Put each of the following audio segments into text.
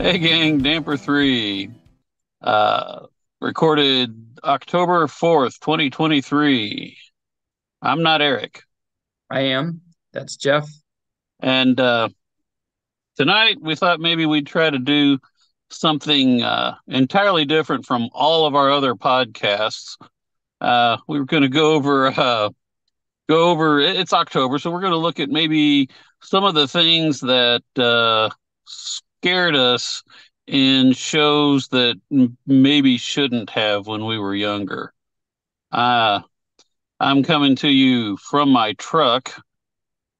Hey gang, Damper 3. Uh Recorded October 4th, 2023. I'm not Eric. I am. That's Jeff. And tonight we thought maybe we'd try to do something entirely different from all of our other podcasts. We were gonna go over it's October, so we're gonna look at maybe some of the things that scared us in shows that maybe shouldn't have when we were younger. Uh, I'm coming to you from my truck,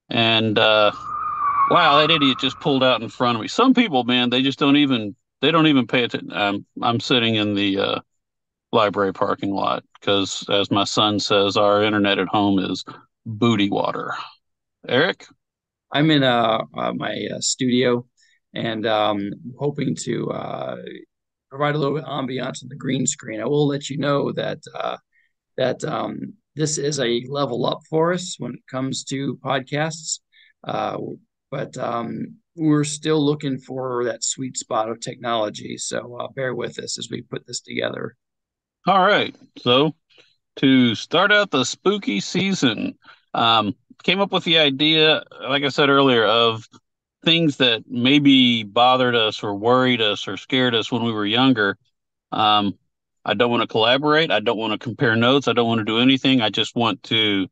and wow, that idiot just pulled out in front of me. Some people, man, they don't even pay attention. I'm sitting in the library parking lot because, as my son says, our internet at home is booty water. Eric? I'm in my studio and hoping to provide a little bit of ambiance on the green screen. I will let you know that this is a level up for us when it comes to podcasts, uh, but we're still looking for that sweet spot of technology. So bear with us as we put this together. All right. So to start out the spooky season, came up with the idea, like I said earlier, of things that maybe bothered us or worried us or scared us when we were younger. Um, I don't want to collaborate. I don't want to compare notes. I don't want to do anything. I just want to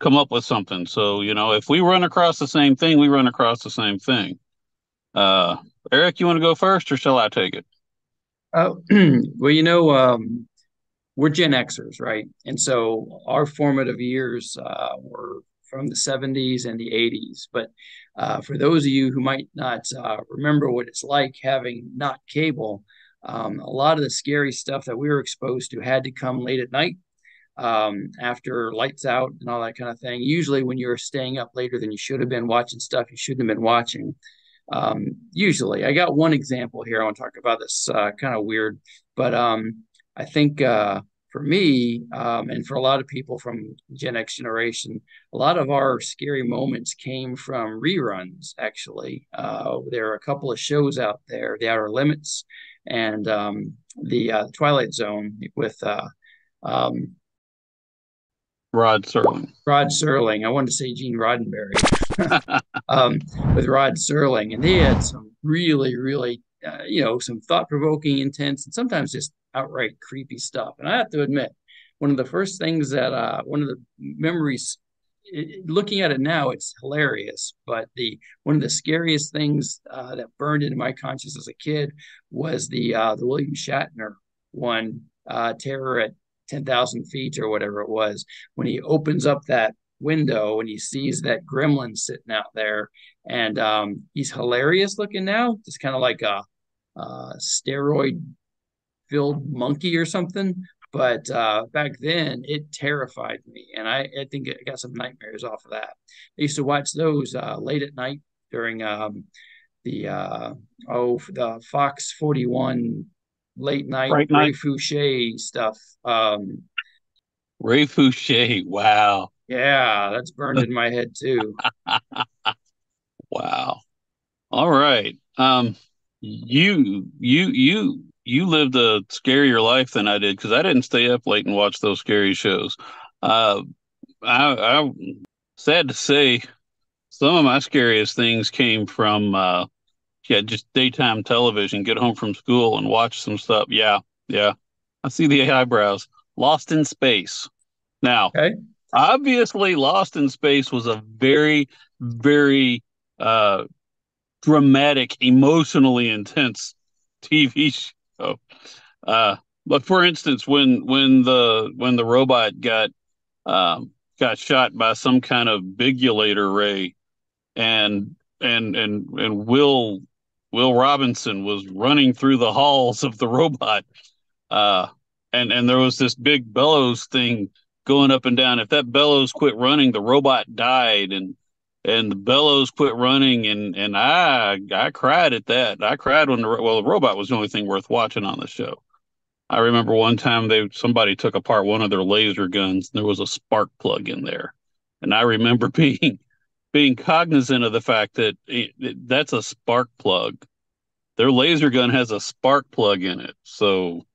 come up with something. So, if we run across the same thing, we run across the same thing. Uh, Eric, you want to go first or shall I take it? Uh, well, we're Gen Xers, right? And so our formative years were from the 70s and the 80s. But for those of you who might not remember what it's like having not cable, a lot of the scary stuff that we were exposed to had to come late at night after lights out and all that kind of thing. Usually, when you're staying up later than you should have been watching stuff you shouldn't have been watching. Usually, I got one example here. I want to talk about this kind of weird, but I think for me and for a lot of people from Gen X generation, a lot of our scary moments came from reruns. Actually, there are a couple of shows out there, The Outer Limits and the Twilight Zone with um, Rod Serling. Rod Serling. I wanted to say Gene Roddenberry. With Rod Serling, and they had some really, really, some thought-provoking, intense, and sometimes just outright creepy stuff. And I have to admit, one of the first things that one of the memories, looking at it now, it's hilarious. But the one of the scariest things that burned into my conscience as a kid was the William Shatner one, Terror at 10,000 feet or whatever it was, when he opens up that window and he sees that gremlin sitting out there, and he's hilarious looking now, just kind of like a steroid filled monkey or something. But back then, it terrified me, and I think I got some nightmares off of that. I used to watch those late at night during the the Fox 41 late night Fright Ray Night. Fouché stuff. Ray Fouché. Wow. Yeah, that's burned in my head too. Wow. All right. You lived a scarier life than I did because I didn't stay up late and watch those scary shows. Uh, I sad to say, some of my scariest things came from yeah, just daytime television. Get home from school and watch some stuff. Yeah, yeah. I see the eyebrows. Lost in Space. Now, Okay. obviously, Lost in Space was a very, very uh dramatic, emotionally intense TV show. Uh, but for instance, when the robot got shot by some kind of bigulator ray, and Will Robinson was running through the halls of the robot, uh, and there was this big bellows thing going up and down. If that bellows quit running, the robot died, and the bellows quit running, and I cried at that. I cried when the robot was the only thing worth watching on the show. I remember one time somebody took apart one of their laser guns, and there was a spark plug in there, and I remember being cognizant of the fact that that's a spark plug. their laser gun has a spark plug in it. So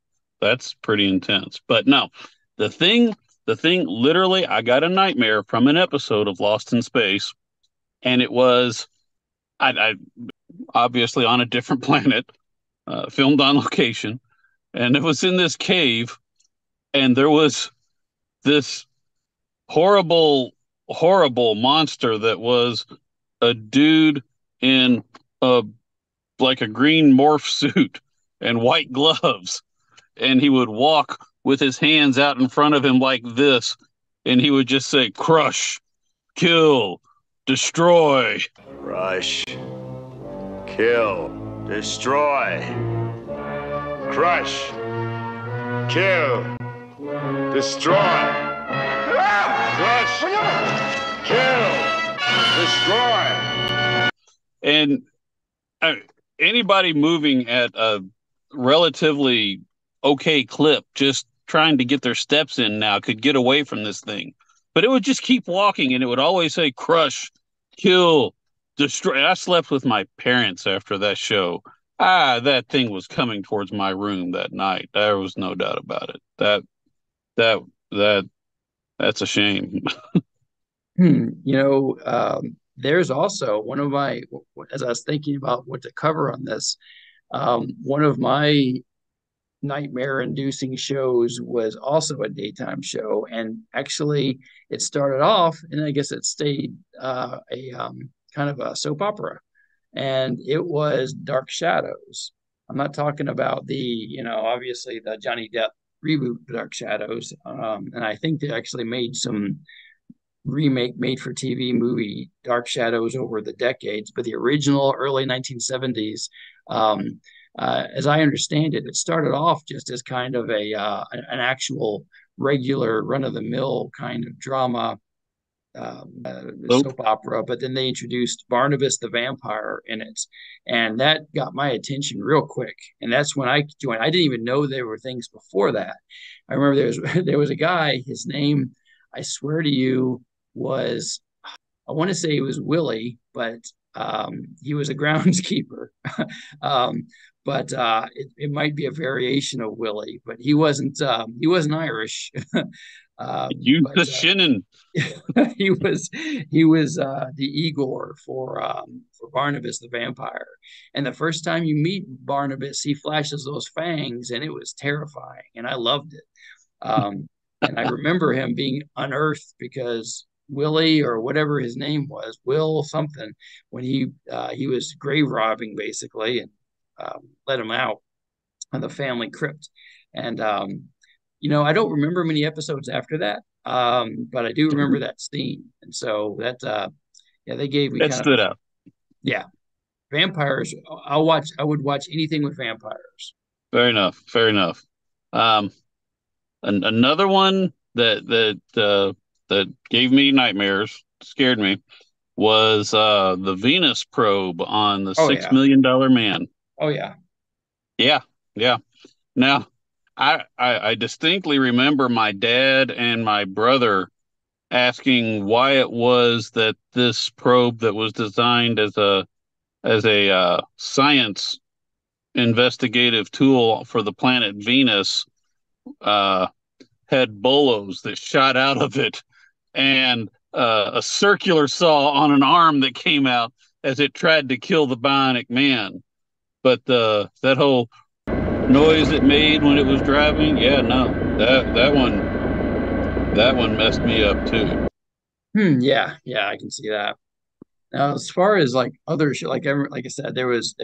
that's pretty intense. But no, the thing, the thing, literally, I got a nightmare from an episode of Lost in Space, and it was, I obviously on a different planet, filmed on location, and it was in this cave, and there was this horrible, horrible monster that was a dude in a like a green morph suit and white gloves, and he would walk with his hands out in front of him like this, and he would just say, "Crush, kill, destroy." Rush, kill, destroy, crush, kill, destroy, crush, kill, destroy. And anybody moving at a relatively okay clip, just trying to get their steps in now, could get away from this thing. But it would just keep walking, and it would always say, "Crush, kill, destroy." I slept with my parents after that show. That thing was coming towards my room that night. There was no doubt about it. That that that's a shame. There's also one of my, as I was thinking about what to cover on this, one of my nightmare-inducing shows was also a daytime show, and actually, it started off, and I guess it stayed a kind of a soap opera, and it was Dark Shadows. I'm not talking about obviously the Johnny Depp reboot Dark Shadows, and I think they actually made some remake made for TV movie Dark Shadows over the decades, but the original early 1970s, as I understand it, it started off just as kind of an actual regular run of the mill kind of drama, Nope. soap opera, but then they introduced Barnabas the Vampire in it, and that got my attention real quick. And that's when I joined. I didn't even know there were things before that. I remember there was a guy. His name, I swear to you, was, I want to say it was Willie, but he was a groundskeeper. um, but it might be a variation of Willie, but he wasn't Irish. Use But the Shannon. he was the Igor for Barnabas the Vampire. And the first time you meet Barnabas, he flashes those fangs, and it was terrifying, and I loved it. And I remember him being unearthed because Willie, or whatever his name was, Will something, when he was grave robbing basically, and let him out of the family crypt. And I don't remember many episodes after that, but I do remember that scene. And so that, yeah, they gave me That kind of, stood out. yeah, vampires. I would watch anything with vampires. Fair enough. Fair enough. Um, another one that gave me nightmares, scared me, was the Venus probe on the Oh Six yeah. Million Dollar Man. Oh yeah. Yeah, yeah. Now, I distinctly remember my dad and my brother asking why it was that this probe that was designed as a science investigative tool for the planet Venus uh, had bolos that shot out of it, and a circular saw on an arm that came out as it tried to kill the bionic man. But that whole noise it made when it was driving, yeah, no, that one messed me up too. Yeah, yeah, I can see that. Now, as far as like other like I said, there was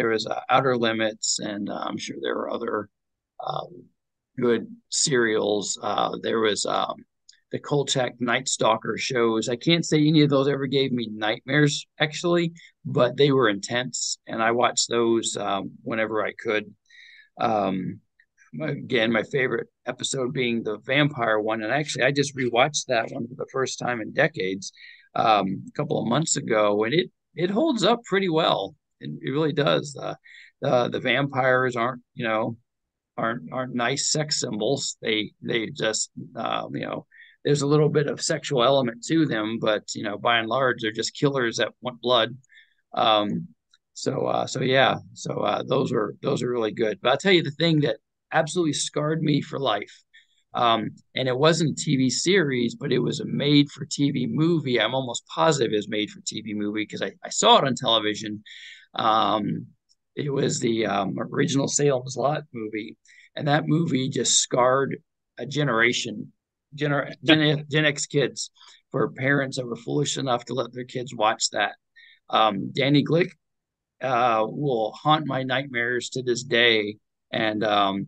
Outer Limits, and I'm sure there were other um, good serials. There was the Kolchak Night Stalker shows. I can't say any of those ever gave me nightmares, actually, but they were intense, and I watched those whenever I could. Um, again, my favorite episode being the vampire one, and actually, I just rewatched that one for the first time in decades a couple of months ago, and it holds up pretty well. It really does. The vampires aren't nice sex symbols. They just there's a little bit of sexual element to them, but by and large they're just killers that want blood. Um, So yeah, those are really good. But I'll tell you the thing that absolutely scarred me for life. And it wasn't a TV series, but it was a made for TV movie. I'm almost positive it was made for TV movie because I saw it on television. Um, it was the original Salem's Lot movie, and that movie just scarred a generation, Gen X kids, for parents that were foolish enough to let their kids watch that. Danny Glick will haunt my nightmares to this day, and all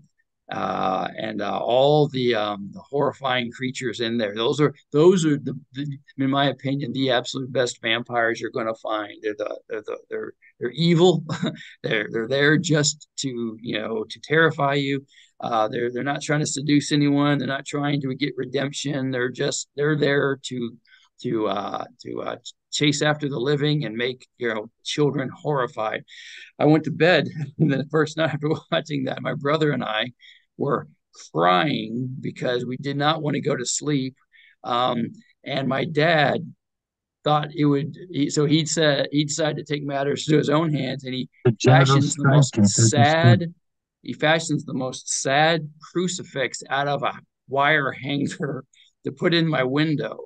the horrifying creatures in there. Those are in my opinion, the absolute best vampires you're going to find. They're evil. they're there just to to terrify you. They're not trying to seduce anyone. They're not trying to get redemption. They're there to chase after the living and make children horrified. I went to bed the first night after watching that. My brother and I were crying because we did not want to go to sleep. And my dad thought it would, so he decided to take matters into his own hands, and he fashions the most sad crucifix out of a wire hanger to put in my window.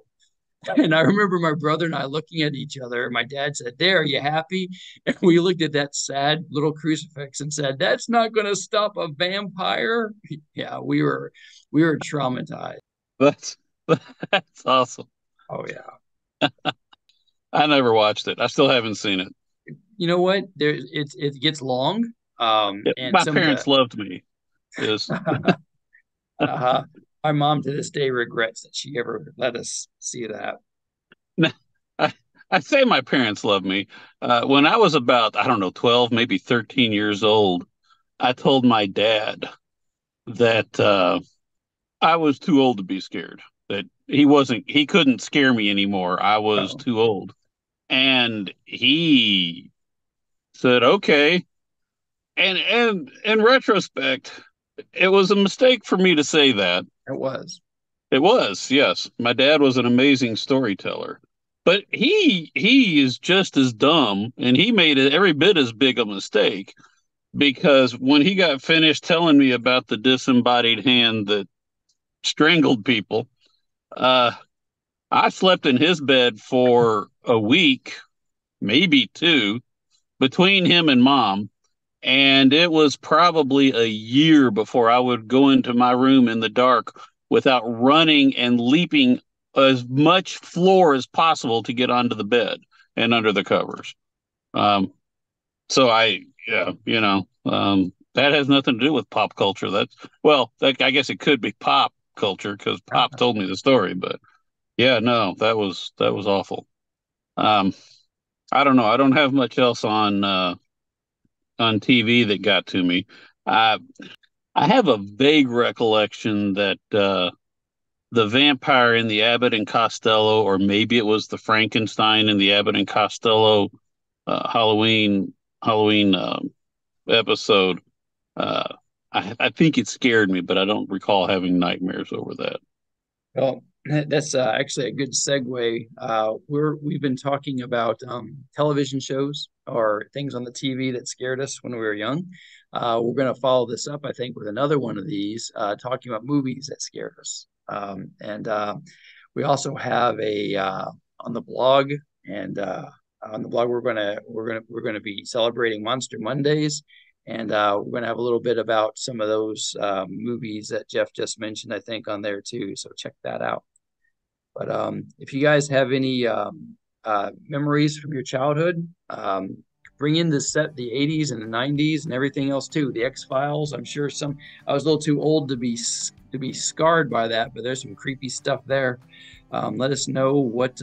And I remember my brother and I looking at each other. My dad said, "There, are you happy?" And we looked at that sad little crucifix and said, "That's not going to stop a vampire." Yeah, we were traumatized. That's that's awesome. Oh yeah. I never watched it. I still haven't seen it. You know what? It gets long. And my parents loved me. Yes. My mom to this day regrets that she ever let us see that. I say my parents loved me. When I was about, I don't know, 12, maybe 13 years old, I told my dad that I was too old to be scared, that he couldn't scare me anymore. I was too old. And he said, okay. And in retrospect, it was a mistake for me to say that. It was. It was, yes. My dad was an amazing storyteller. But he is just as dumb, and he made it every bit as big a mistake, because when he got finished telling me about the disembodied hand that strangled people, I slept in his bed for a week, maybe two, between him and mom. And it was probably a year before I would go into my room in the dark without running and leaping as much floor as possible to get onto the bed and under the covers. So that has nothing to do with pop culture. I guess it could be pop culture because Pop told me the story, but yeah, no, that was awful. I don't know. I don't have much else on TV that got to me. I have a vague recollection that the vampire in the Abbott and Costello, or maybe it was the Frankenstein in the Abbott and Costello Halloween episode. I think it scared me, but I don't recall having nightmares over that. Well, that's actually a good segue. We've been talking about television shows or things on the TV that scared us when we were young. We're going to follow this up, I think, with another one of these, talking about movies that scared us. And we also have on the blog, and on the blog we're going to be celebrating Monster Mondays, and we're going to have a little bit about some of those movies that Jeff just mentioned, I think, on there too. So check that out. But if you guys have any memories from your childhood, bring in the 80s and the 90s and everything else too. The X-Files. I'm sure I was a little too old to be scarred by that, but there's some creepy stuff there. Let us know what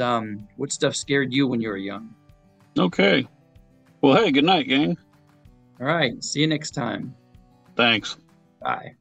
stuff scared you when you were young. Okay. Well, hey, good night, gang. All right. See you next time. Thanks. Bye.